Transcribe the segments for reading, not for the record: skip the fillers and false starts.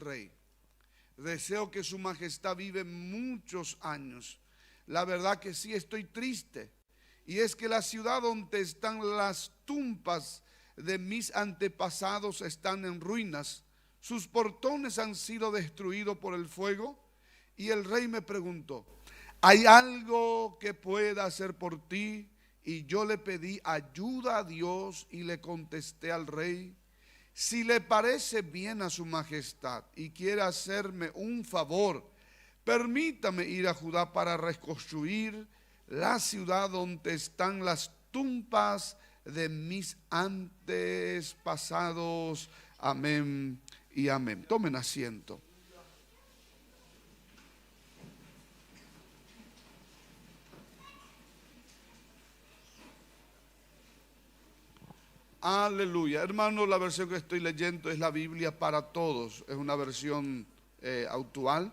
rey. Deseo que su majestad vive muchos años. La verdad que sí estoy triste. Y es que la ciudad donde están las tumbas de mis antepasados están en ruinas. Sus portones han sido destruidos por el fuego. Y el rey me preguntó: ¿hay algo que pueda hacer por ti? Y yo le pedí ayuda a Dios y le contesté al rey: si le parece bien a su majestad y quiere hacerme un favor, permítame ir a Judá para reconstruir la ciudad donde están las tumbas de mis antepasados. Amén y amén. Tomen asiento. Aleluya. Hermano, la versión que estoy leyendo es la Biblia para todos. Es una versión actual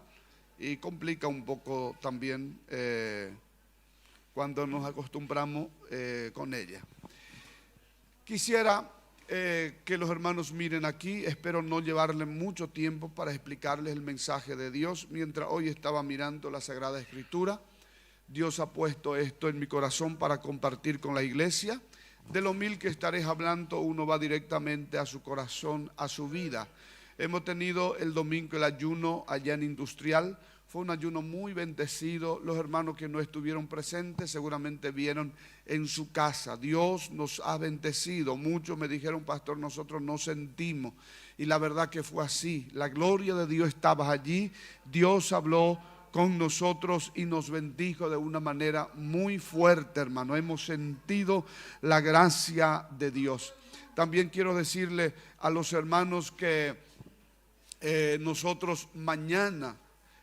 y complica un poco también cuando nos acostumbramos con ella. Quisiera que los hermanos miren aquí. Espero no llevarles mucho tiempo para explicarles el mensaje de Dios. Mientras hoy estaba mirando la Sagrada Escritura, Dios ha puesto esto en mi corazón para compartir con la iglesia. De lo mil que estaré hablando, uno va directamente a su corazón, a su vida. Hemos tenido el domingo el ayuno allá en Industrial. Fue un ayuno muy bendecido. Los hermanos que no estuvieron presentes seguramente vieron en su casa. Dios nos ha bendecido. Muchos me dijeron: pastor, nosotros no sentimos. Y la verdad que fue así. La gloria de Dios estaba allí. Dios habló con nosotros y nos bendijo de una manera muy fuerte, hermano. Hemos sentido la gracia de Dios. También quiero decirle a los hermanos que nosotros mañana,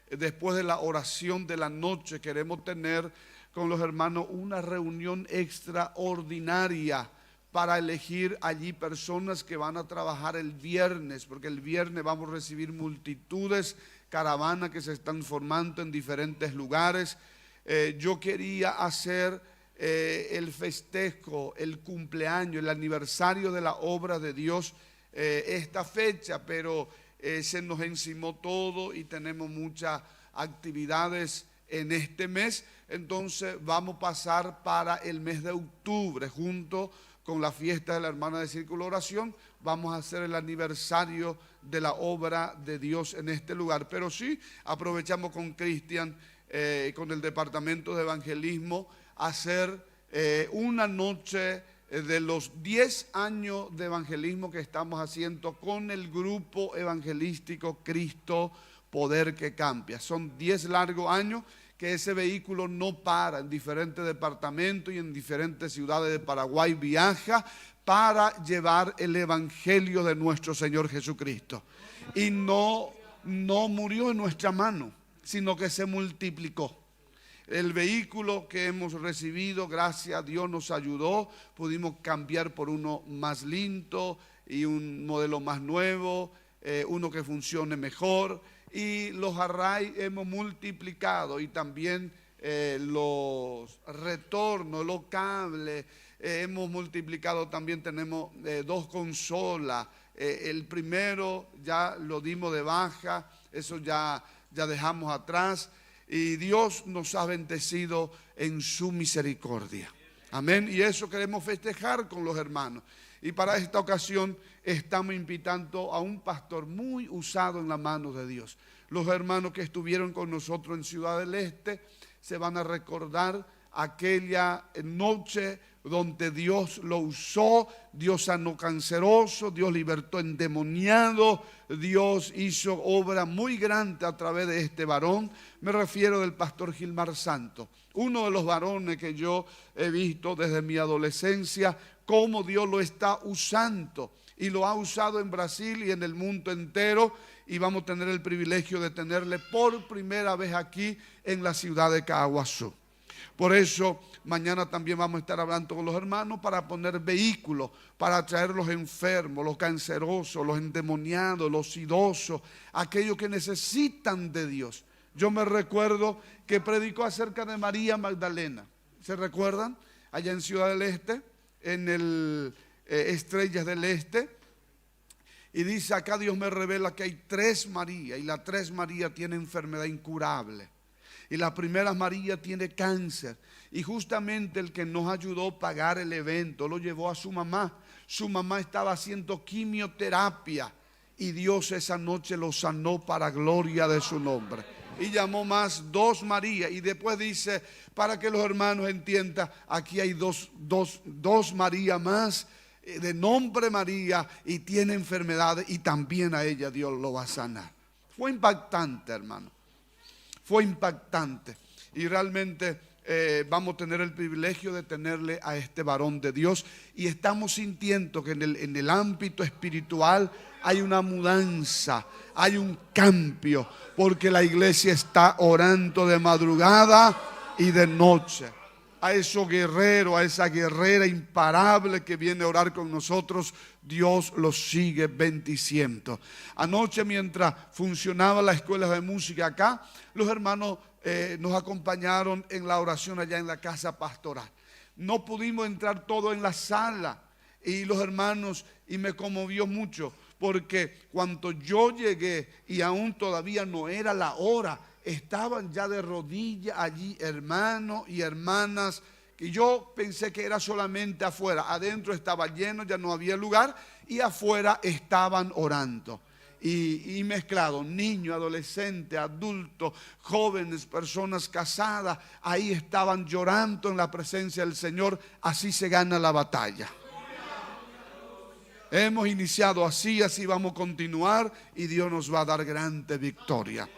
después de la oración de la noche, queremos tener con los hermanos una reunión extraordinaria para elegir allí personas que van a trabajar el viernes, porque el viernes vamos a recibir multitudes, caravanas que se están formando en diferentes lugares. Yo quería hacer el festejo, el cumpleaños, el aniversario de la obra de Dios esta fecha, pero se nos encimó todo y tenemos muchas actividades en este mes. Entonces vamos a pasar para el mes de octubre junto con la fiesta de la hermana de Círculo de Oración. Vamos a hacer el aniversario de la obra de Dios en este lugar. Pero sí, aprovechamos con Cristian, con el departamento de evangelismo, hacer una noche de los 10 años de evangelismo que estamos haciendo con el grupo evangelístico Cristo, Poder que Cambia. Son 10 largos años que ese vehículo no para, en diferentes departamentos y en diferentes ciudades de Paraguay viaja para llevar el evangelio de nuestro Señor Jesucristo. Y no murió en nuestra mano, sino que se multiplicó. El vehículo que hemos recibido, gracias a Dios, nos ayudó. Pudimos cambiar por uno más lindo y un modelo más nuevo, uno que funcione mejor. Y los arrays hemos multiplicado, y también los retornos, los cables, hemos multiplicado. También tenemos 2 consolas. El primero ya lo dimos de baja, eso ya dejamos atrás. Y Dios nos ha bendecido en su misericordia. Amén. Y eso queremos festejar con los hermanos. Y para esta ocasión estamos invitando a un pastor muy usado en la mano de Dios. Los hermanos que estuvieron con nosotros en Ciudad del Este se van a recordar aquella noche donde Dios lo usó. Dios sanó canceroso, Dios libertó endemoniado, Dios hizo obra muy grande a través de este varón. Me refiero del pastor Gilmar Santos, uno de los varones que yo he visto desde mi adolescencia, cómo Dios lo está usando, y lo ha usado en Brasil y en el mundo entero. Y vamos a tener el privilegio de tenerle por primera vez aquí en la ciudad de Caaguazú. Por eso mañana también vamos a estar hablando con los hermanos para poner vehículos, para traer los enfermos, los cancerosos, los endemoniados, los idosos, aquellos que necesitan de Dios. Yo me recuerdo que predicó acerca de María Magdalena. ¿Se recuerdan? Allá en Ciudad del Este, en el Estrellas del Este. Y dice acá, Dios me revela que hay 3 María, y la 3 María tiene enfermedad incurable. Y la primera María tiene cáncer. Y justamente el que nos ayudó a pagar el evento lo llevó a su mamá. Su mamá estaba haciendo quimioterapia y Dios esa noche lo sanó para gloria de su nombre. Y llamó más 2 María. Y después dice, para que los hermanos entiendan, aquí hay dos María más, de nombre María, y tiene enfermedades, y también a ella Dios lo va a sanar. Fue impactante, hermano. Fue impactante. Y realmente vamos a tener el privilegio de tenerle a este varón de Dios. Y estamos sintiendo que en el ámbito espiritual hay una mudanza, hay un cambio, porque la iglesia está orando de madrugada y de noche. A esos guerreros, a esa guerrera imparable que viene a orar con nosotros, Dios los sigue bendiciendo. Anoche, mientras funcionaba la escuela de música acá, los hermanos nos acompañaron en la oración allá en la casa pastoral. No pudimos entrar todos en la sala, y los hermanos, y me conmovió mucho, porque cuando yo llegué y aún todavía no era la hora, estaban ya de rodillas allí hermanos y hermanas, y yo pensé que era solamente afuera. Adentro estaba lleno, ya no había lugar, y afuera estaban orando. Y mezclado, niños, adolescentes, adultos, jóvenes, personas casadas, ahí estaban llorando en la presencia del Señor. Así se gana la batalla. Hemos iniciado así vamos a continuar, y Dios nos va a dar grande victoria.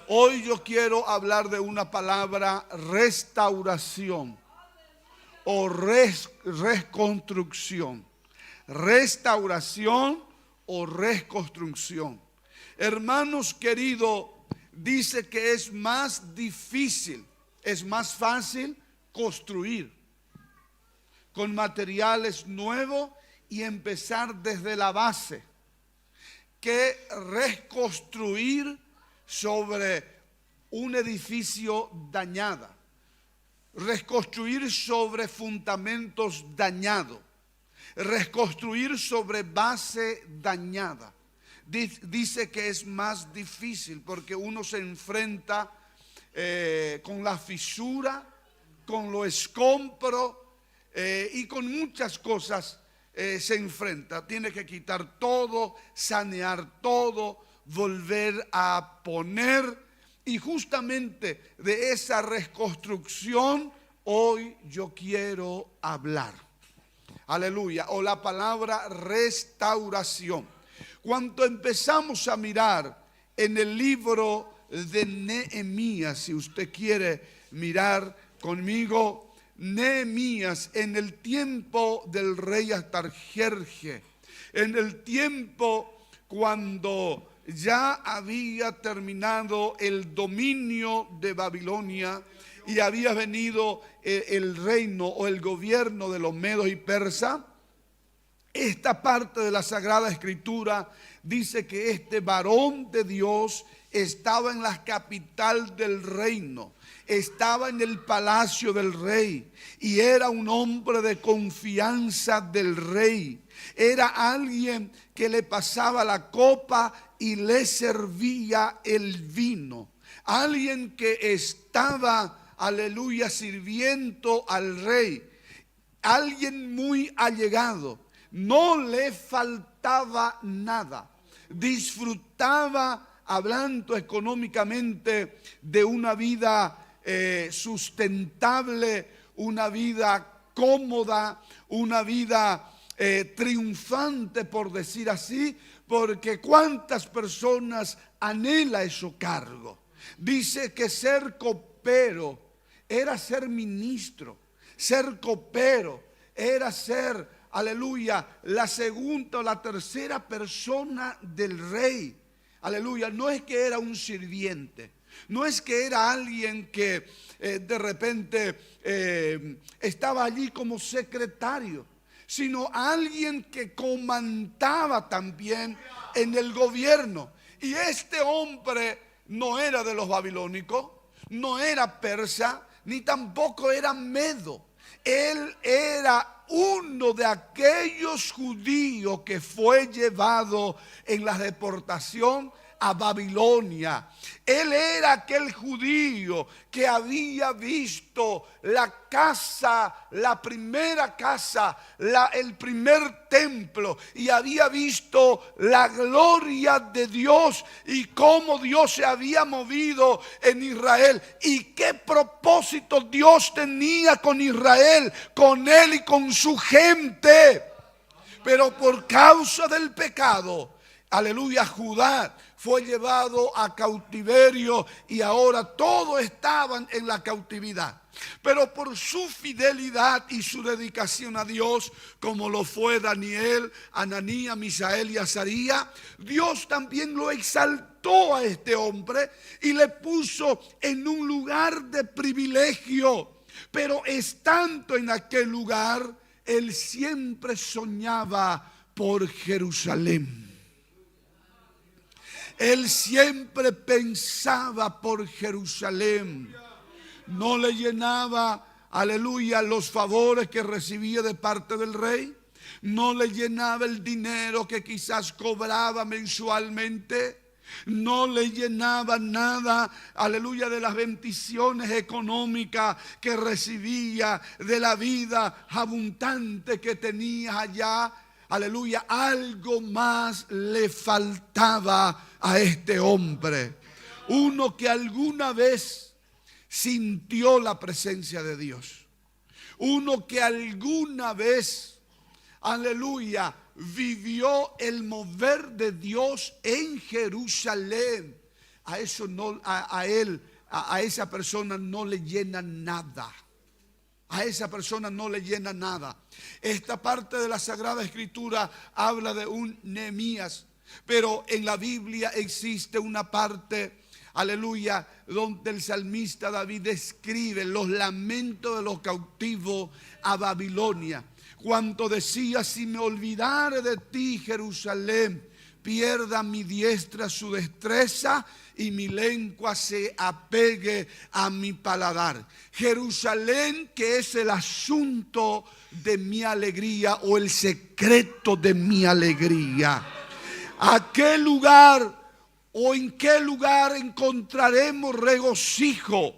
Hoy yo quiero hablar de una palabra: restauración o reconstrucción. Restauración o reconstrucción. Hermanos queridos, dice que es más difícil, es más fácil construir con materiales nuevos y empezar desde la base, que reconstruir sobre un edificio dañado, reconstruir sobre fundamentos dañados, reconstruir sobre base dañada. Dice que es más difícil porque uno se enfrenta con la fisura, con lo escombro y con muchas cosas se enfrenta. Tiene que quitar todo, sanear todo, volver a poner. Y justamente de esa reconstrucción hoy yo quiero hablar. Aleluya. O la palabra restauración. Cuando empezamos a mirar en el libro de Nehemías, si usted quiere mirar conmigo, Nehemías, en el tiempo del rey Artajerjes, en el tiempo cuando ya había terminado el dominio de Babilonia y había venido el reino o el gobierno de los medos y persas. Esta parte de la Sagrada Escritura dice que este varón de Dios estaba en la capital del reino, estaba en el palacio del rey y era un hombre de confianza del rey. Era alguien que le pasaba la copa y le servía el vino. Alguien que estaba, aleluya, sirviendo al rey. Alguien muy allegado. No le faltaba nada. Disfrutaba, hablando económicamente, de una vida sustentable, una vida cómoda, una vida triunfante, por decir así, porque cuántas personas anhela ese cargo. Dice que ser copero era ser ministro, ser copero era ser, aleluya, la segunda o la tercera persona del rey. Aleluya, no es que era un sirviente, no es que era alguien que de repente estaba allí como secretario, sino alguien que comandaba también en el gobierno. Y este hombre no era de los babilónicos, no era persa, ni tampoco era medo. Él era uno de aquellos judíos que fue llevado en la deportación a Babilonia. Él era aquel judío que había visto la casa, la primera casa, el primer templo, y había visto la gloria de Dios y cómo Dios se había movido en Israel y qué propósito Dios tenía con Israel, con él y con su gente. Pero por causa del pecado, aleluya, Judá fue llevado a cautiverio y ahora todos estaban en la cautividad. Pero por su fidelidad y su dedicación a Dios, como lo fue Daniel, Ananías, Misael y Azarías, Dios también lo exaltó a este hombre y le puso en un lugar de privilegio. Pero estando en aquel lugar, él siempre soñaba por Jerusalén. Él siempre pensaba por Jerusalén. No le llenaba, aleluya, los favores que recibía de parte del rey. No le llenaba el dinero que quizás cobraba mensualmente. No le llenaba nada, aleluya, de las bendiciones económicas que recibía, de la vida abundante que tenía allá. Aleluya, algo más le faltaba a este hombre. Uno que alguna vez sintió la presencia de Dios. Uno que alguna vez, aleluya, vivió el mover de Dios en Jerusalén. A eso no, a él, a esa persona no le llena nada. A esa persona no le llena nada. Esta parte de la Sagrada Escritura habla de un Nehemías, pero en la Biblia existe una parte, aleluya, donde el salmista David describe los lamentos de los cautivos a Babilonia. Cuando decía: si me olvidare de ti, Jerusalén, pierda mi diestra su destreza y mi lengua se apegue a mi paladar. Jerusalén, que es el asunto de mi alegría o el secreto de mi alegría. ¿A qué lugar o en qué lugar encontraremos regocijo?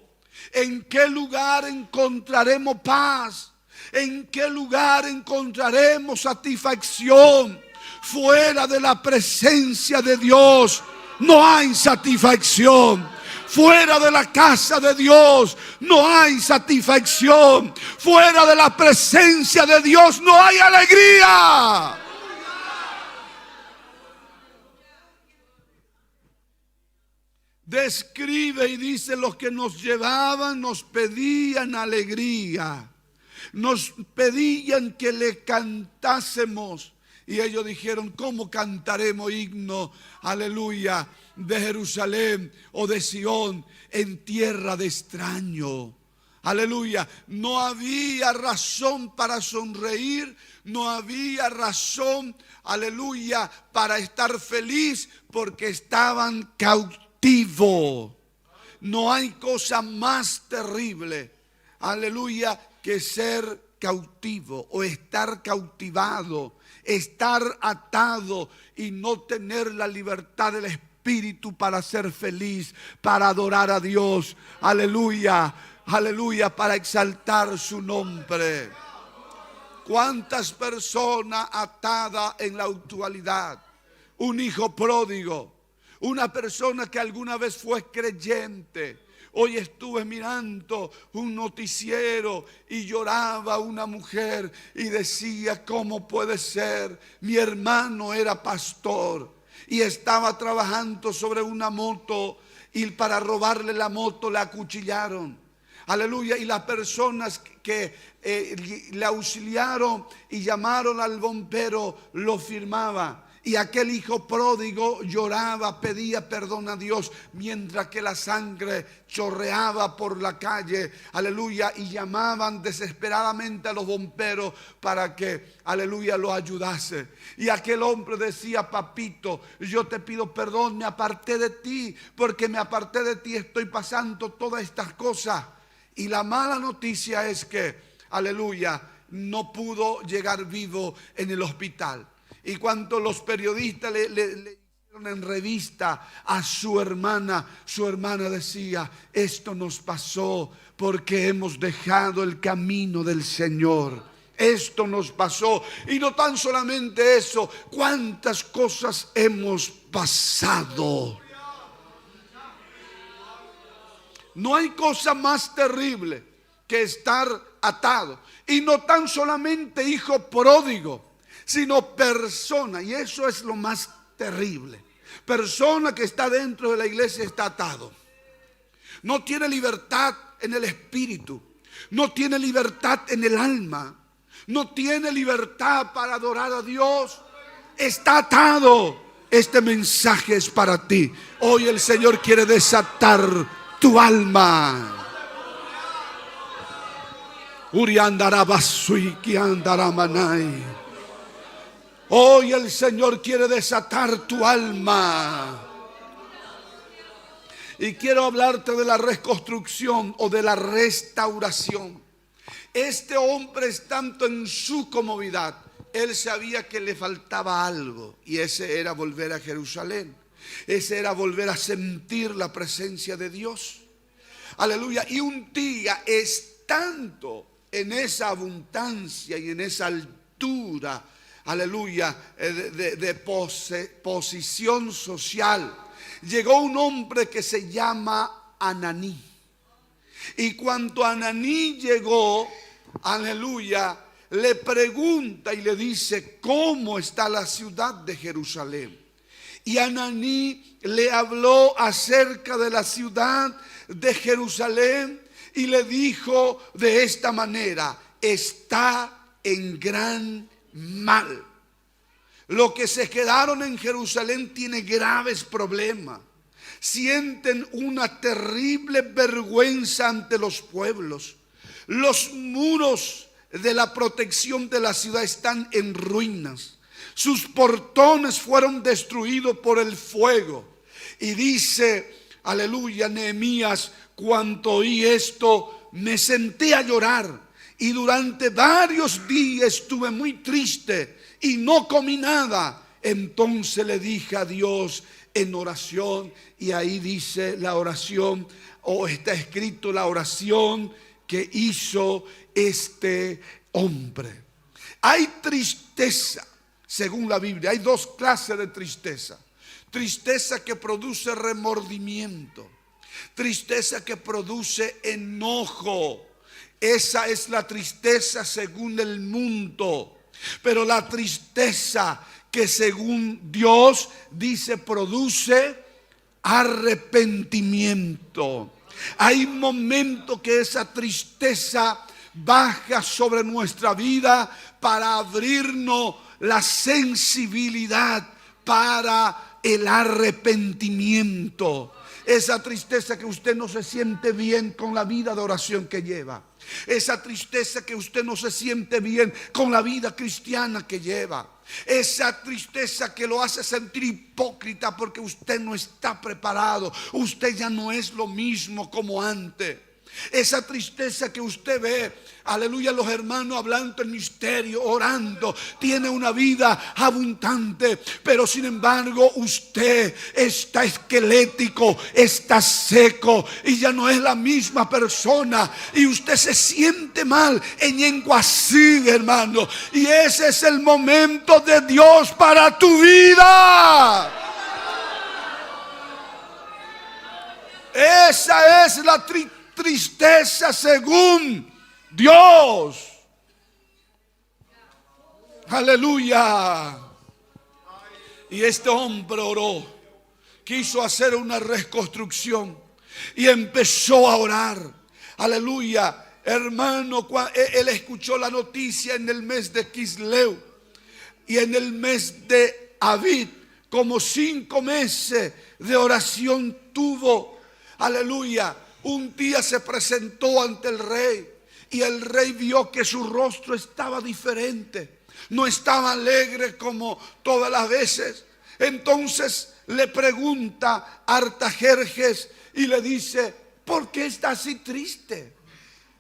¿En qué lugar encontraremos paz? ¿En qué lugar encontraremos satisfacción? Fuera de la presencia de Dios no hay satisfacción. Fuera de la casa de Dios no hay satisfacción. Fuera de la presencia de Dios no hay alegría. Describe y dice: los que nos llevaban nos pedían alegría, nos pedían que le cantásemos. Y ellos dijeron: ¿cómo cantaremos himno, aleluya, de Jerusalén o de Sión en tierra de extraño? Aleluya. No había razón para sonreír, no había razón, aleluya, para estar feliz, porque estaban cautivos. No hay cosa más terrible, aleluya, que ser cautivo o estar cautivado. Estar atado y no tener la libertad del espíritu para ser feliz, para adorar a Dios. Aleluya, aleluya, para exaltar su nombre. ¿Cuántas personas atadas en la actualidad? Un hijo pródigo, una persona que alguna vez fue creyente. Hoy estuve mirando un noticiero y lloraba una mujer y decía: ¿cómo puede ser? Mi hermano era pastor y estaba trabajando sobre una moto y para robarle la moto le acuchillaron. Aleluya. Y las personas que le auxiliaron y llamaron al bombero lo firmaban. Y aquel hijo pródigo lloraba, pedía perdón a Dios, mientras que la sangre chorreaba por la calle, aleluya, y llamaban desesperadamente a los bomberos para que, aleluya, lo ayudase. Y aquel hombre decía: papito, yo te pido perdón, me aparté de ti, porque me aparté de ti, estoy pasando todas estas cosas. Y la mala noticia es que, aleluya, no pudo llegar vivo en el hospital. Y cuando los periodistas le hicieron en revista a su hermana decía: esto nos pasó porque hemos dejado el camino del Señor. Esto nos pasó. Y no tan solamente eso, cuántas cosas hemos pasado. No hay cosa más terrible que estar atado. Y no tan solamente hijo pródigo, sino persona. Y eso es lo más terrible. Persona que está dentro de la iglesia está atado. No tiene libertad en el espíritu. No tiene libertad en el alma. No tiene libertad para adorar a Dios. Está atado. Este mensaje es para ti. Hoy el Señor quiere desatar tu alma. Hoy el Señor quiere desatar tu alma. Y quiero hablarte de la reconstrucción o de la restauración. Este hombre, estando en su comodidad, él sabía que le faltaba algo, y ese era volver a Jerusalén. Ese era volver a sentir la presencia de Dios. Aleluya. Y un día, estando en esa abundancia y en esa altura, aleluya, de posición social, llegó un hombre que se llama Ananí. Y cuando Ananí llegó, aleluya, le pregunta y le dice: ¿cómo está la ciudad de Jerusalén? Y Ananí le habló acerca de la ciudad de Jerusalén y le dijo de esta manera: está en gran mal. Los que se quedaron en Jerusalén tienen graves problemas. Sienten una terrible vergüenza ante los pueblos. Los muros de la protección de la ciudad están en ruinas. Sus portones fueron destruidos por el fuego. Y dice, aleluya, Nehemías: cuando oí esto, me senté a llorar. Y durante varios días estuve muy triste y no comí nada. Entonces le dije a Dios en oración, y ahí dice la oración, o está escrito la oración que hizo este hombre. Hay tristeza, según la Biblia, hay dos clases de tristeza. Tristeza que produce remordimiento, tristeza que produce enojo. Esa es la tristeza según el mundo. Pero la tristeza que según Dios dice produce arrepentimiento. Hay momentos que esa tristeza baja sobre nuestra vida para abrirnos la sensibilidad para el arrepentimiento. Esa tristeza que usted no se siente bien con la vida de oración que lleva. Esa tristeza que usted no se siente bien con la vida cristiana que lleva. Esa tristeza que lo hace sentir hipócrita porque usted no está preparado. Usted ya no es lo mismo como antes. Esa tristeza que usted ve, aleluya, los hermanos hablando en misterio, orando, tiene una vida abundante, pero sin embargo usted está esquelético, está seco y ya no es la misma persona, y usted se siente mal en Yenguasí, hermano, y ese es el momento de Dios para tu vida. Esa es la tristeza según Dios. Aleluya. Y este hombre oró, quiso hacer una reconstrucción y empezó a orar. Aleluya. Hermano, él escuchó la noticia en el mes de Quisleu y en el mes de Abib, como 5 meses de oración tuvo. Aleluya. Un día se presentó ante el rey y el rey vio que su rostro estaba diferente. No estaba alegre como todas las veces. Entonces le pregunta a Artajerjes y le dice: ¿por qué está así triste?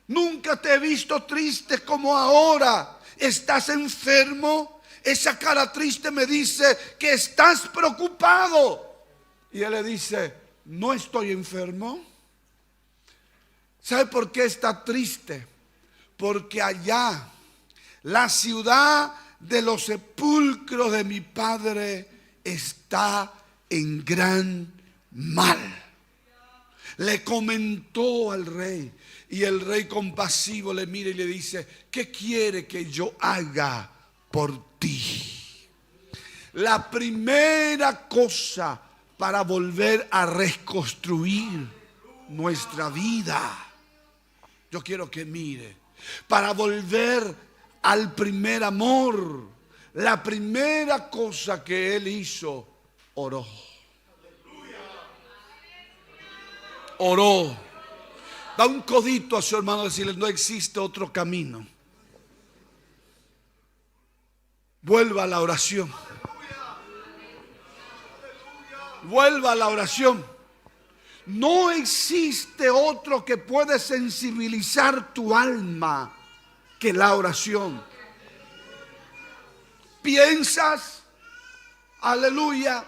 Nunca te he visto triste como ahora. ¿Estás enfermo? Esa cara triste me dice que estás preocupado. Y él le dice, no estoy enfermo. ¿Sabe por qué está triste? Porque allá, la ciudad de los sepulcros de mi padre está en gran mal. Le comentó al rey, y el rey compasivo le mira y le dice, ¿qué quiere que yo haga por ti? La primera cosa para volver a reconstruir nuestra vida, yo quiero que mire, para volver al primer amor, la primera cosa que él hizo, oró. Oró. Da un codito a su hermano y decirle, no existe otro camino. Vuelva a la oración. Vuelva a la oración. No existe otro que puede sensibilizar tu alma que la oración. ¿Piensas, aleluya,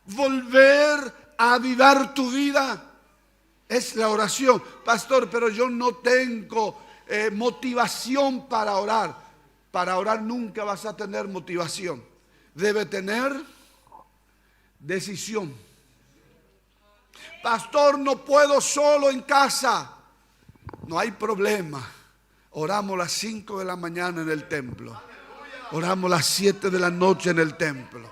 volver a avivar tu vida? Es la oración. Pastor, pero yo no tengo motivación para orar. Para orar nunca vas a tener motivación. Debe tener decisión. Pastor, no puedo solo en casa. No hay problema. Oramos las 5 de la mañana en el templo. Oramos las 7 de la noche en el templo.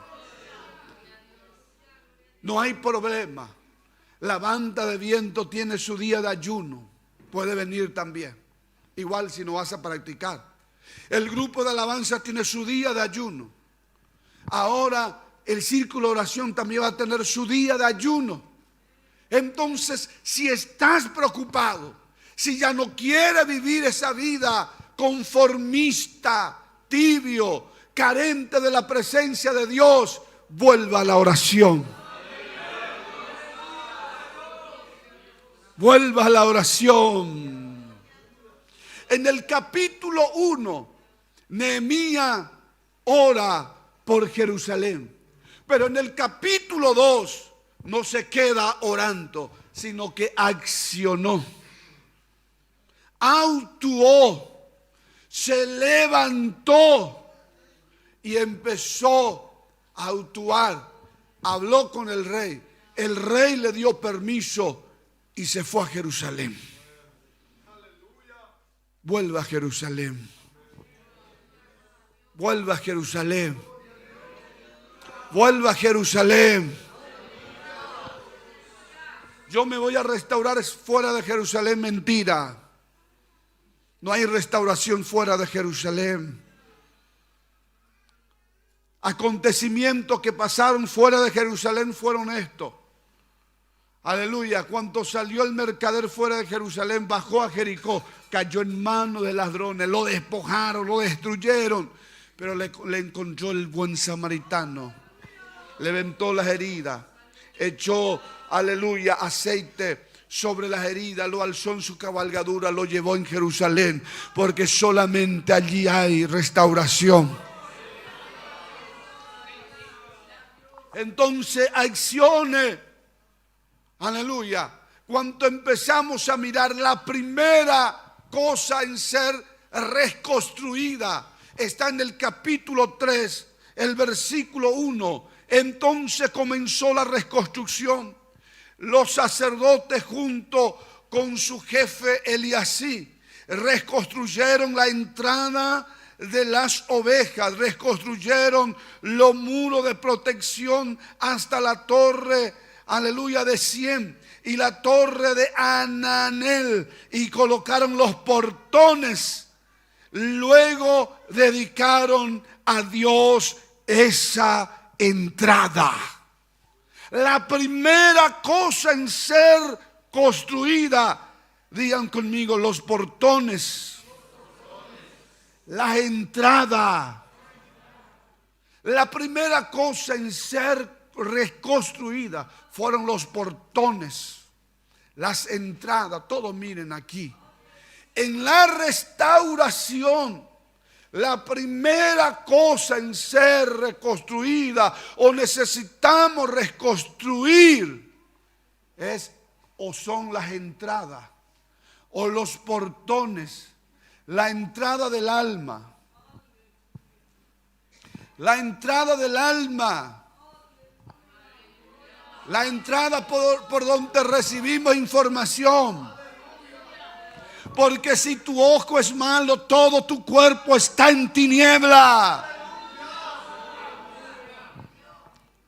No hay problema. La banda de viento tiene su día de ayuno. Puede venir también. Igual si no vas a practicar. El grupo de alabanza tiene su día de ayuno. Ahora el círculo de oración también va a tener su día de ayuno. Entonces, si estás preocupado, si ya no quieres vivir esa vida conformista, tibio, carente de la presencia de Dios, vuelva a la oración. Vuelva a la oración. En el capítulo 1, Nehemías ora por Jerusalén. Pero en el capítulo 2 no se queda orando, sino que accionó. Actuó, se levantó y empezó a actuar. Habló con el rey. El rey le dio permiso y se fue a Jerusalén. Vuelva a Jerusalén. Vuelva a Jerusalén. Vuelva a Jerusalén. Yo me voy a restaurar fuera de Jerusalén. Mentira. No hay restauración fuera de Jerusalén. Acontecimientos que pasaron fuera de Jerusalén fueron estos. Aleluya, cuando salió el mercader fuera de Jerusalén, bajó a Jericó, cayó en manos de ladrones, lo despojaron, lo destruyeron, pero le encontró el buen samaritano, levantó las heridas, echó, aleluya, aceite sobre las heridas, lo alzó en su cabalgadura, lo llevó en Jerusalén, porque solamente allí hay restauración. Entonces, acciones. Aleluya. Cuando empezamos a mirar, la primera cosa en ser reconstruida está en el capítulo 3, el versículo 1. Entonces comenzó la reconstrucción. Los sacerdotes junto con su jefe Eliasí reconstruyeron la entrada de las ovejas, reconstruyeron los muros de protección hasta la torre, aleluya, de Sién y la torre de Ananel, y colocaron los portones. Luego dedicaron a Dios esa entrada. La primera cosa en ser construida, digan conmigo, los portones, la entrada. La primera cosa en ser reconstruida fueron los portones, las entradas. Todos miren aquí. En la restauración, la primera cosa en ser reconstruida o necesitamos reconstruir es o son las entradas o los portones, la entrada del alma. La entrada del alma. La entrada por donde recibimos información. Porque si tu ojo es malo, todo tu cuerpo está en tiniebla.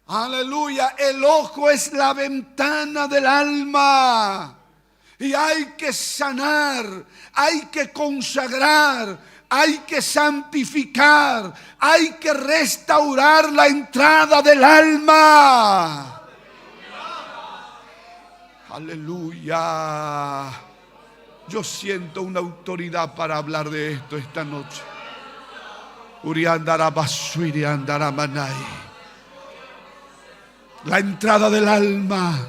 Aleluya. El ojo es la ventana del alma. Y hay que sanar, hay que consagrar, hay que santificar, hay que restaurar la entrada del alma. Aleluya. Yo siento una autoridad para hablar de esto esta noche. La entrada del alma.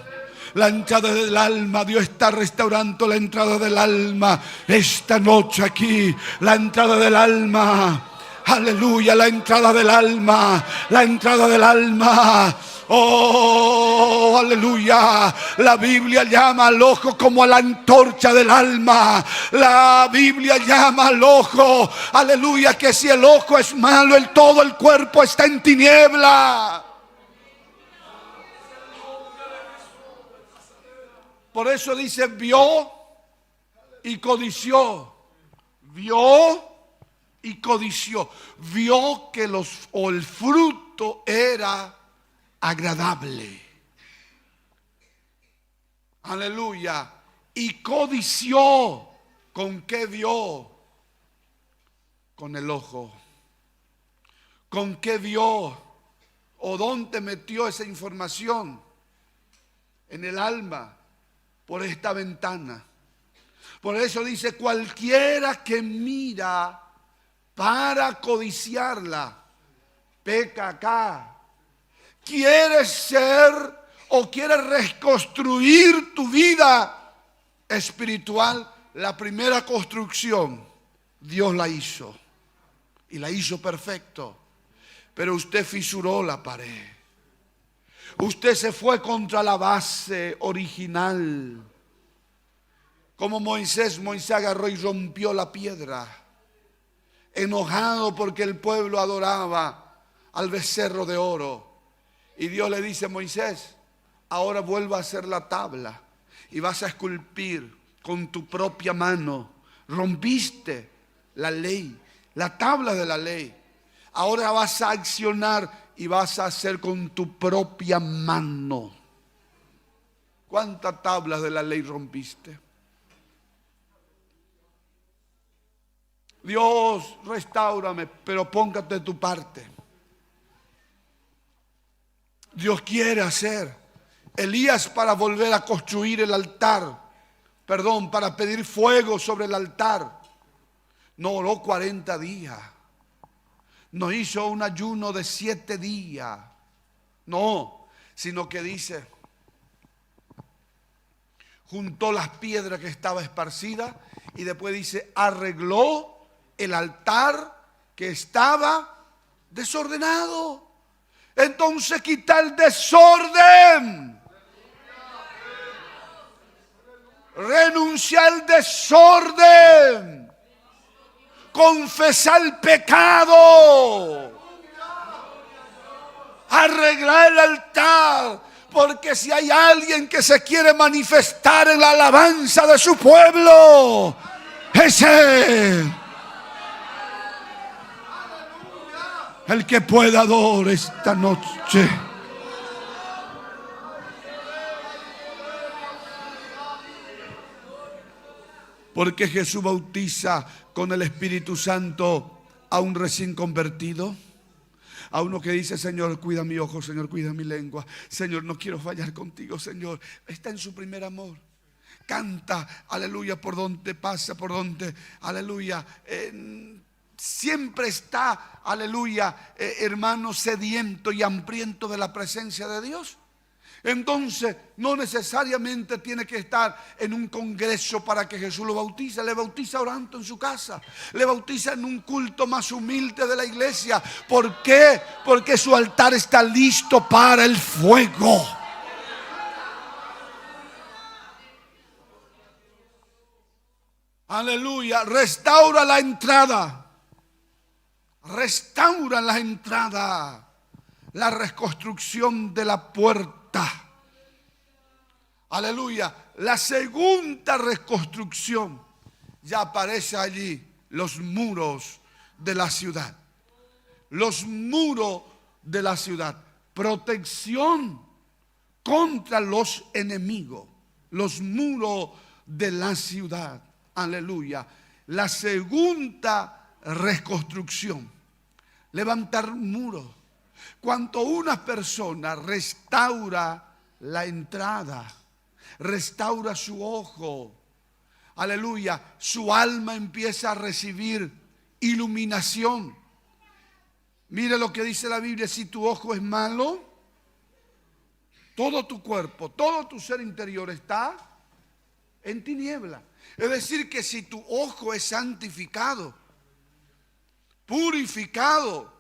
La entrada del alma, Dios está restaurando la entrada del alma esta noche aquí. La entrada del alma, aleluya, la entrada del alma, la entrada del alma. Oh, aleluya. La Biblia llama al ojo como a la antorcha del alma. La Biblia llama al ojo, aleluya, que si el ojo es malo, todo el cuerpo está en tiniebla. Por eso dice vio y codició. Vio y codició. Vio que el fruto era agradable. Aleluya. Y codició. ¿Con qué vio? Con el ojo. ¿Con qué vio? ¿O dónde metió esa información? En el alma. Por esta ventana. Por eso dice cualquiera que mira para codiciarla, peca acá. ¿Quieres ser o quieres reconstruir tu vida espiritual? La primera construcción Dios la hizo y la hizo perfecto, pero usted fisuró la pared. Usted se fue contra la base original. Como Moisés agarró y rompió la piedra, enojado porque el pueblo adoraba al becerro de oro. Y Dios le dice: Moisés, ahora vuelva a hacer la tabla y vas a esculpir con tu propia mano. Rompiste la ley, la tabla de la ley. Ahora vas a accionar y vas a hacer con tu propia mano. ¿Cuántas tablas de la ley rompiste? Dios, restáurame, pero póngate de tu parte. Dios quiere hacer. Elías, para volver a construir el altar, para pedir fuego sobre el altar, no oró 40 días. No hizo un ayuno de 7 días. No, sino que dice, juntó las piedras que estaba esparcidas y después dice, arregló el altar que estaba desordenado. Entonces quita el desorden. Renuncia al desorden. Confesar el pecado. Arreglar el altar. Porque si hay alguien que se quiere manifestar en la alabanza de su pueblo, ese, el que pueda adorar esta noche. Porque Jesús bautiza con el Espíritu Santo a un recién convertido. A uno que dice, Señor, cuida mi ojo, Señor, cuida mi lengua. Señor, no quiero fallar contigo, Señor. Está en su primer amor. Canta, aleluya, por donde pasa, por donde, aleluya. Siempre está, aleluya, hermano, sediento y hambriento de la presencia de Dios. Entonces, no necesariamente tiene que estar en un congreso para que Jesús lo bautice. Le bautiza orando en su casa. Le bautiza en un culto más humilde de la iglesia. ¿Por qué? Porque su altar está listo para el fuego. Aleluya. Restaura la entrada. Restaura la entrada. La reconstrucción de la puerta. Aleluya. La segunda reconstrucción, ya aparece allí los muros de la ciudad. Los muros de la ciudad. Protección contra los enemigos. Los muros de la ciudad. Aleluya. La segunda reconstrucción. Levantar muros. Cuando una persona restaura la entrada, restaura su ojo, aleluya, su alma empieza a recibir iluminación. Mire lo que dice la Biblia: si tu ojo es malo, todo tu cuerpo, todo tu ser interior está en tiniebla. Es decir, que si tu ojo es santificado, purificado,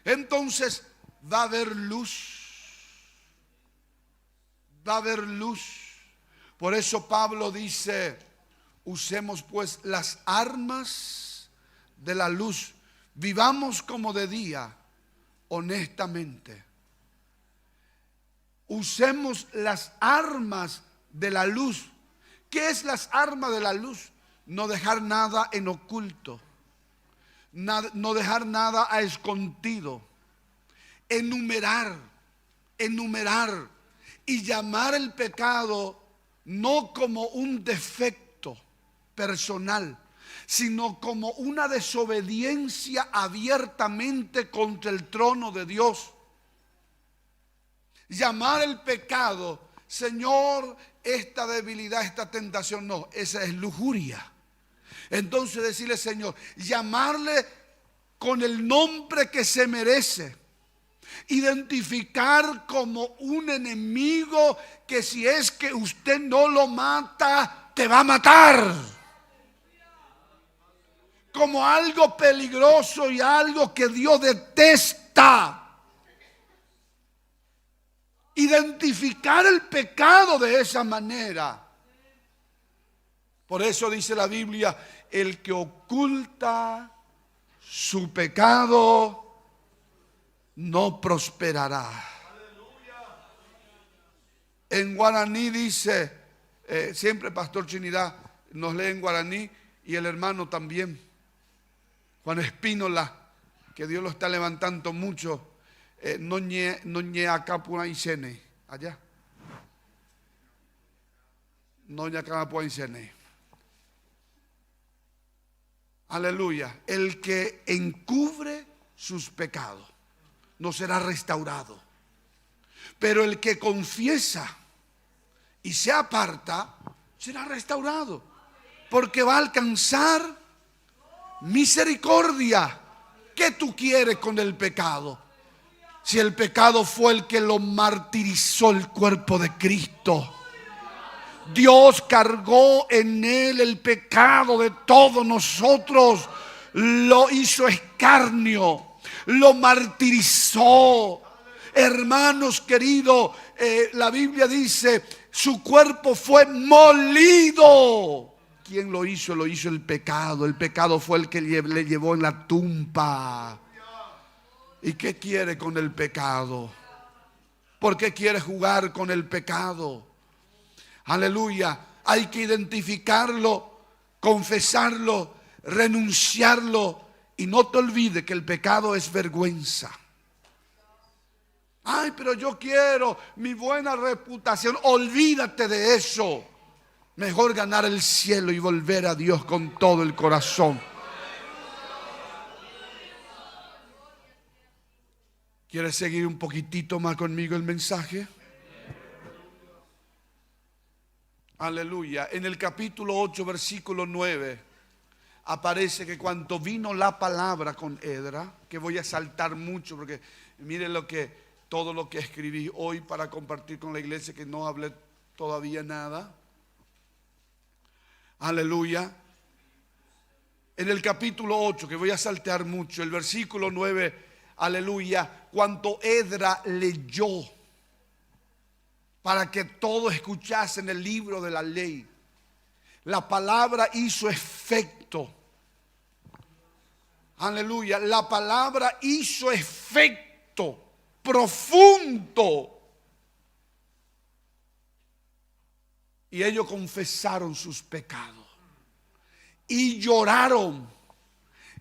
entonces va a haber luz. Va a haber luz. Por eso Pablo dice: usemos pues las armas de la luz. Vivamos como de día, honestamente. Usemos las armas de la luz. ¿Qué es las armas de la luz? No dejar nada en oculto. No dejar nada a escondido. Enumerar y llamar el pecado no como un defecto personal, sino como una desobediencia abiertamente contra el trono de Dios. Llamar el pecado: Señor, esta debilidad, esta tentación, no, esa es lujuria. Entonces decirle: Señor, llamarle con el nombre que se merece. Identificar como un enemigo que si es que usted no lo mata, te va a matar. Como algo peligroso y algo que Dios detesta. Identificar el pecado de esa manera. Por eso dice la Biblia: el que oculta su pecado no prosperará. En guaraní dice, siempre Pastor Trinidad nos lee en guaraní, y el hermano también, Juan Espínola, que Dios lo está levantando mucho. No ñe acá pura isene, allá. No ñe acá pura isene. Aleluya. El que encubre sus pecados no será restaurado. Pero el que confiesa y se aparta será restaurado. Porque va a alcanzar misericordia. ¿Qué tú quieres con el pecado? Si el pecado fue el que lo martirizó el cuerpo de Cristo. Dios cargó en él el pecado de todos nosotros. Lo hizo escarnio. Lo martirizó. Hermanos queridos, la Biblia dice: su cuerpo fue molido. ¿Quién lo hizo? Lo hizo el pecado. El pecado fue el que le llevó en la tumba. ¿Y qué quiere con el pecado? ¿Por qué quiere jugar con el pecado? Aleluya. Hay que identificarlo, confesarlo, renunciarlo. Y no te olvides que el pecado es vergüenza. Ay, pero yo quiero mi buena reputación. Olvídate de eso. Mejor ganar el cielo y volver a Dios con todo el corazón. ¿Quieres seguir un poquitito más conmigo el mensaje? Aleluya. En el capítulo 8, versículo 9, aparece que cuando vino la palabra con Edra, que voy a saltar mucho porque miren lo que todo lo que escribí hoy para compartir con la iglesia, que no hablé todavía nada. Aleluya. En el capítulo 8, que voy a saltear mucho, el versículo 9, aleluya, cuando Edra leyó para que todos escuchasen el libro de la ley, la palabra hizo efecto. Aleluya, la palabra hizo efecto profundo. Y ellos confesaron sus pecados y lloraron.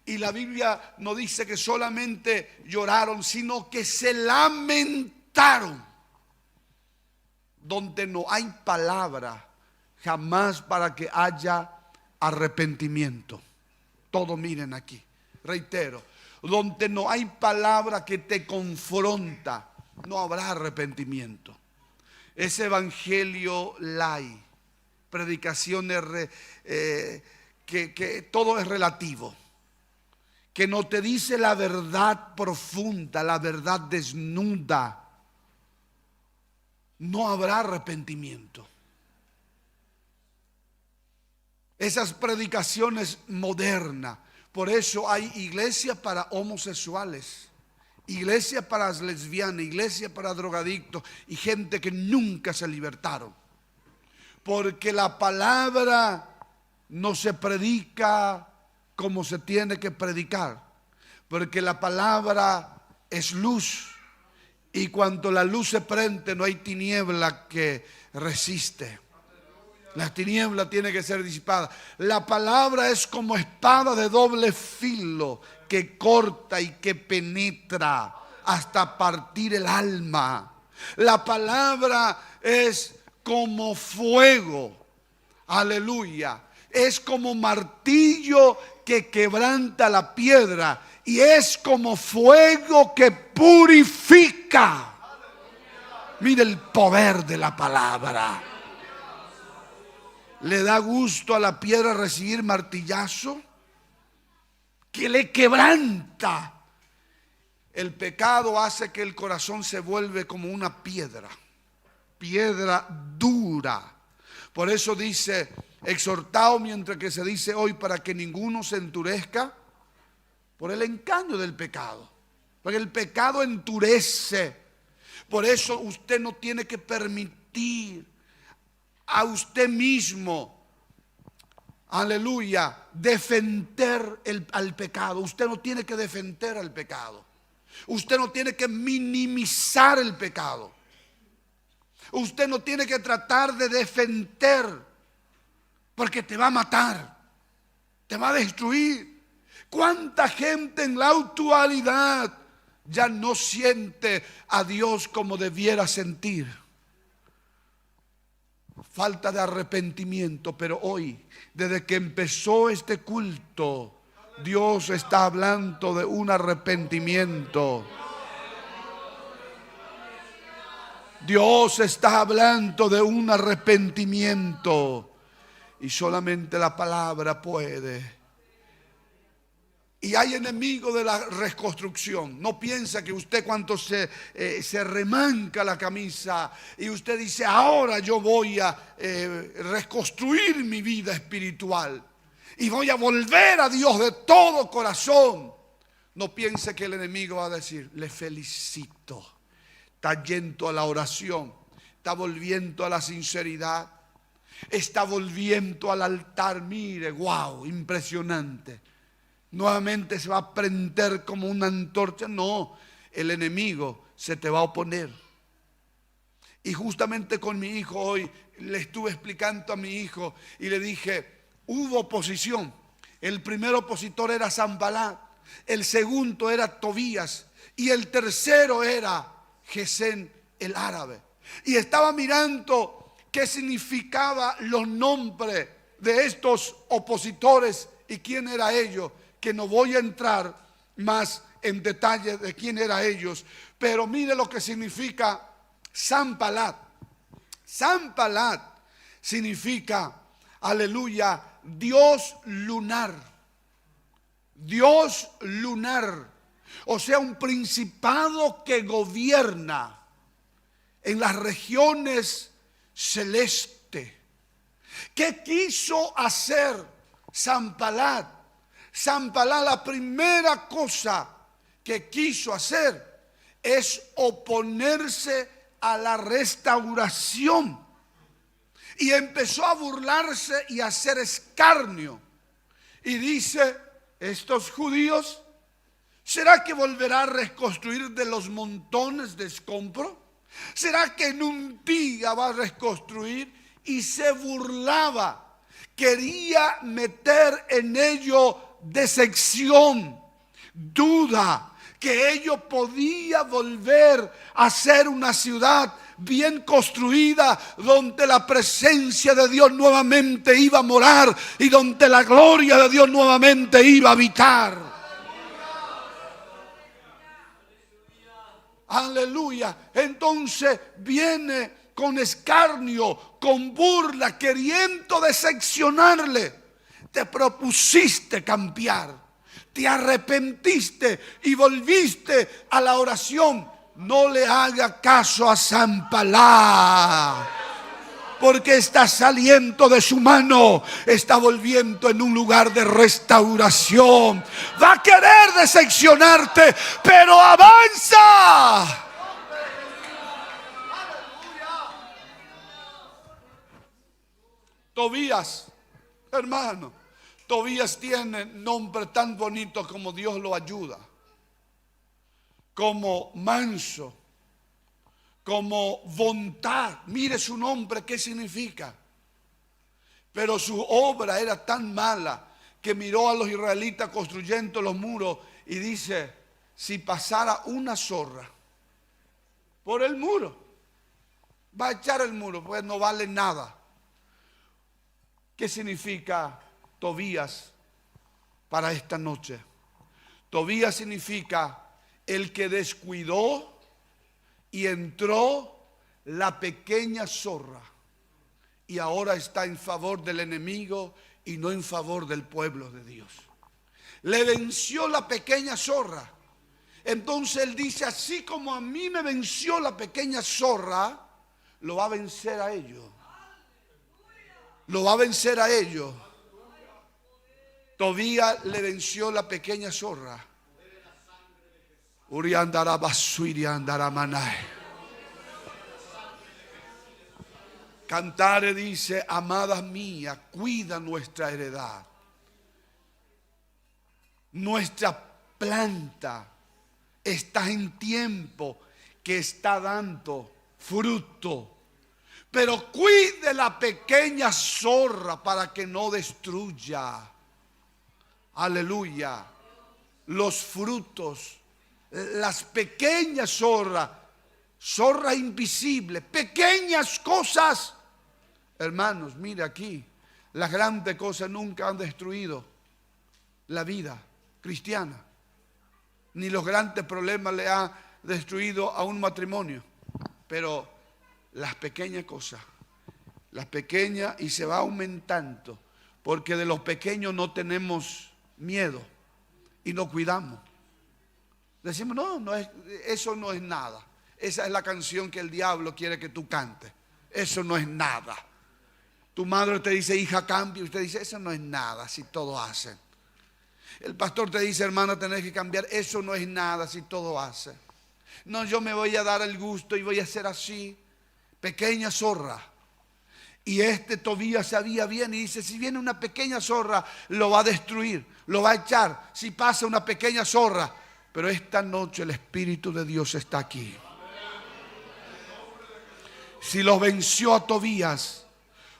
Y la Biblia no dice que solamente lloraron, sino que se lamentaron. Donde no hay palabra jamás para que haya arrepentimiento. Todo miren aquí, reitero, donde no hay palabra que te confronta, no habrá arrepentimiento. Ese evangelio light, predicaciones que todo es relativo, que no te dice la verdad profunda, la verdad desnuda, no habrá arrepentimiento. Esas predicaciones modernas, por eso hay iglesias para homosexuales, iglesia para lesbianas, iglesia para drogadictos y gente que nunca se libertaron. Porque la palabra no se predica como se tiene que predicar. Porque la palabra es luz. Y cuando la luz se prende, no hay tiniebla que resiste. La tiniebla tiene que ser disipada. La palabra es como espada de doble filo que corta y que penetra hasta partir el alma. La palabra es como fuego. Aleluya. Es como martillo que quebranta la piedra. Y es como fuego que purifica. Mire el poder de la palabra. ¿Le da gusto a la piedra recibir martillazo? Que le quebranta. El pecado hace que el corazón se vuelve como una piedra dura. Por eso dice, exhortado mientras que se dice hoy, para que ninguno se endurezca por el engaño del pecado. Porque el pecado endurece. Por eso usted no tiene que permitir a usted mismo, aleluya, defender al pecado. Usted no tiene que defender al pecado. Usted no tiene que minimizar el pecado. Usted no tiene que tratar de defender, porque te va a matar, te va a destruir. ¿Cuánta gente en la actualidad ya no siente a Dios como debiera sentir? Falta de arrepentimiento. Pero hoy, desde que empezó este culto, Dios está hablando de un arrepentimiento. Dios está hablando de un arrepentimiento. Y solamente la palabra puede. Y hay enemigos de la reconstrucción. No piensa que usted, cuando se remanca la camisa y usted dice, ahora yo voy a reconstruir mi vida espiritual y voy a volver a Dios de todo corazón. No piense que el enemigo va a decir, le felicito, está yendo a la oración, está volviendo a la sinceridad, está volviendo al altar. Mire, wow, impresionante. Nuevamente se va a prender como una antorcha. No, el enemigo se te va a oponer. Y justamente con mi hijo hoy le estuve explicando a mi hijo y le dije, hubo oposición. El primer opositor era Sanballat, el segundo era Tobías y el tercero era Gesén el árabe. Y estaba mirando qué significaba los nombres de estos opositores y quién era ellos, que no voy a entrar más en detalle de quién era ellos, pero mire lo que significa Sanballat. Sanballat significa, aleluya, Dios lunar. Dios lunar. O sea, un principado que gobierna en las regiones celestes. ¿Qué quiso hacer Sanballat? Sanballat, la primera cosa que quiso hacer es oponerse a la restauración. Y empezó a burlarse y a hacer escarnio. Y dice, estos judíos, ¿será que volverá a reconstruir de los montones de escombro? ¿Será que en un día va a reconstruir? Y se burlaba. Quería meter en ello decepción, duda, que ellos podía volver a ser una ciudad bien construida, donde la presencia de Dios nuevamente iba a morar y donde la gloria de Dios nuevamente iba a habitar. Aleluya. Entonces viene con escarnio, con burla, queriendo decepcionarle. Te propusiste cambiar, te arrepentiste y volviste a la oración. No le haga caso a Sanballat, porque está saliendo de su mano, está volviendo en un lugar de restauración. Va a querer decepcionarte, pero avanza. Tobías, hermano, Tobías tiene nombre tan bonito como Dios lo ayuda, como manso, como voluntad. Mire su nombre, ¿qué significa? Pero su obra era tan mala que miró a los israelitas construyendo los muros y dice, si pasara una zorra por el muro, va a echar el muro, pues no vale nada. ¿Qué significa Tobías para esta noche? Tobías significa el que descuidó y entró la pequeña zorra y ahora está en favor del enemigo y no en favor del pueblo de Dios. Le venció la pequeña zorra. Entonces él dice, así como a mí me venció la pequeña zorra, lo va a vencer a ellos. Lo va a vencer a ellos. Tobías le venció la pequeña zorra. Cantare dice, amada mía, cuida nuestra heredad. Nuestra planta está en tiempo que está dando fruto. Pero cuide la pequeña zorra para que no destruya. Aleluya. Los frutos, las pequeñas zorras, zorra invisible, pequeñas cosas. Hermanos, mire aquí, las grandes cosas nunca han destruido la vida cristiana, ni los grandes problemas le han destruido a un matrimonio, pero las pequeñas cosas, las pequeñas, y se va aumentando, porque de los pequeños no tenemos miedo y nos cuidamos. Decimos, no es, eso no es nada. Esa es la canción que el diablo quiere que tú cantes. Eso no es nada. Tu madre te dice, hija, cambia. Usted dice, eso no es nada, si todo hacen. El pastor te dice, hermana, tenés que cambiar. Eso no es nada, si todo hace. No, yo me voy a dar el gusto y voy a hacer así. Pequeña zorra. Y Tobías sabía bien y dice, si viene una pequeña zorra, lo va a destruir, lo va a echar. Si pasa una pequeña zorra. Pero esta noche el Espíritu de Dios está aquí. Si lo venció a Tobías,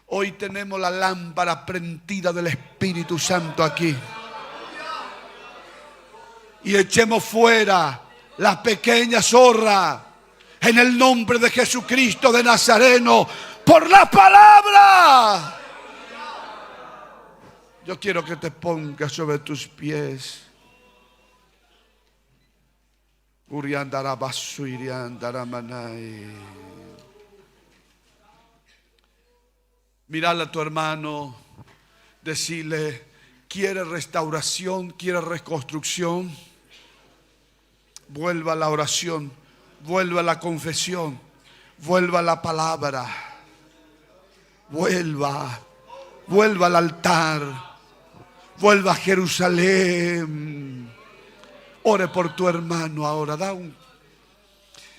hoy tenemos la lámpara prendida del Espíritu Santo aquí. Y echemos fuera la pequeña zorra en el nombre de Jesucristo de Nazareno, por la palabra. Yo quiero que te pongas sobre tus pies. Mirale a tu hermano, decirle, ¿quiere restauración? ¿Quiere reconstrucción? Vuelva a la oración, vuelva a la confesión, vuelva a la palabra. Vuelva al altar, vuelva a Jerusalén. Ore por tu hermano ahora.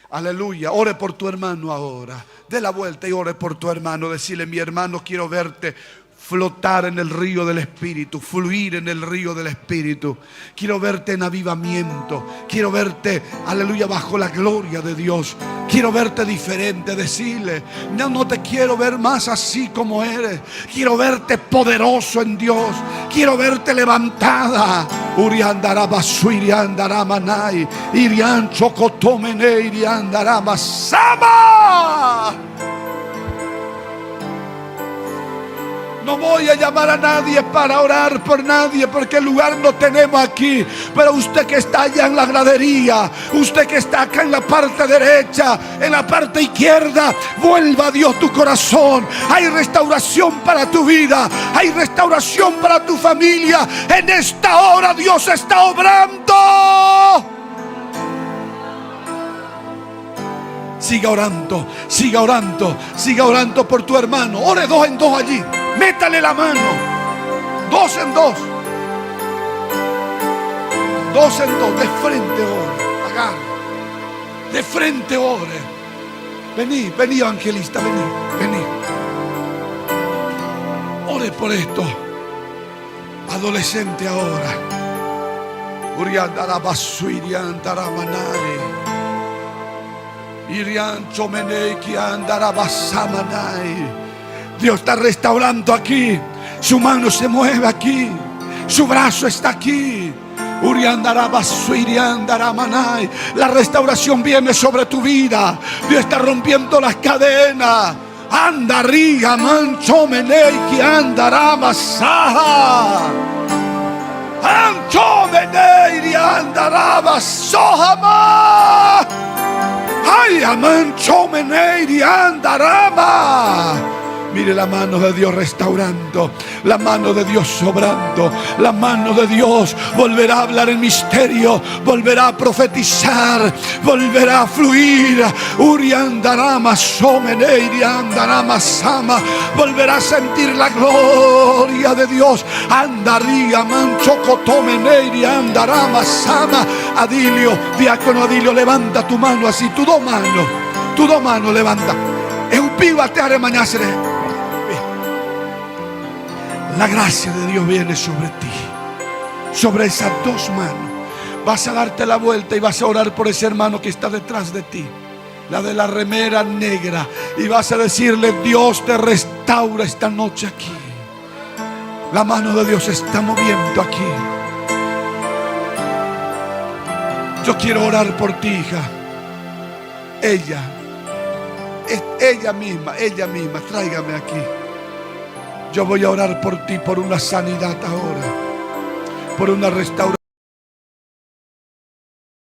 Aleluya, ore por tu hermano ahora. Dé la vuelta y ore por tu hermano. Decirle: mi hermano, quiero verte flotar en el río del Espíritu, fluir en el río del Espíritu. Quiero verte en avivamiento. Quiero verte, aleluya, bajo la gloria de Dios. Quiero verte diferente. Decirle: no te quiero ver más así como eres. Quiero verte poderoso en Dios. Quiero verte levantada. Uriandara basuiriandara manai. Irian chocotomene iriandara masama. No voy a llamar a nadie para orar por nadie, porque el lugar no tenemos aquí. Pero usted que está allá en la gradería, usted que está acá en la parte derecha, en la parte izquierda, vuelva a Dios tu corazón. Hay restauración para tu vida, hay restauración para tu familia. En esta hora Dios está obrando. Siga orando, siga orando, siga orando por tu hermano. Ore 2 en 2 allí. Métale la mano. 2 en 2. 2 en 2. De frente ore. Agarre. De frente ore. Vení, evangelista, vení. Ore por esto. Adolescente ahora. Uriandara basuiriandara manai. Dios está restaurando aquí. Su mano se mueve aquí. Su brazo está aquí. La restauración viene sobre tu vida. Dios está rompiendo las cadenas. Andariga mancho meneiki andará masaja. Ancho meneiri andará masohama. Ay, amancho meneiri andarama. Mire la mano de Dios restaurando, la mano de Dios sobrando, la mano de Dios volverá a hablar en misterio, volverá a profetizar, volverá a fluir. Uriandarama someneiri andarama sama. Volverá a sentir la gloria de Dios. Andaría mancho cotomeneiri andarama sama. Adilio, diácono Adilio, levanta tu mano así, tu dos manos levanta. Eupívate a remañasere. La gracia de Dios viene sobre ti, sobre esas dos manos. Vas a darte la vuelta y vas a orar por ese hermano que está detrás de ti, la de la remera negra, y vas a decirle: Dios te restaura esta noche aquí. La mano de Dios se está moviendo aquí. Yo quiero orar por ti, hija. Ella misma, tráigame aquí. Yo voy a orar por ti, por una sanidad ahora, por una restauración.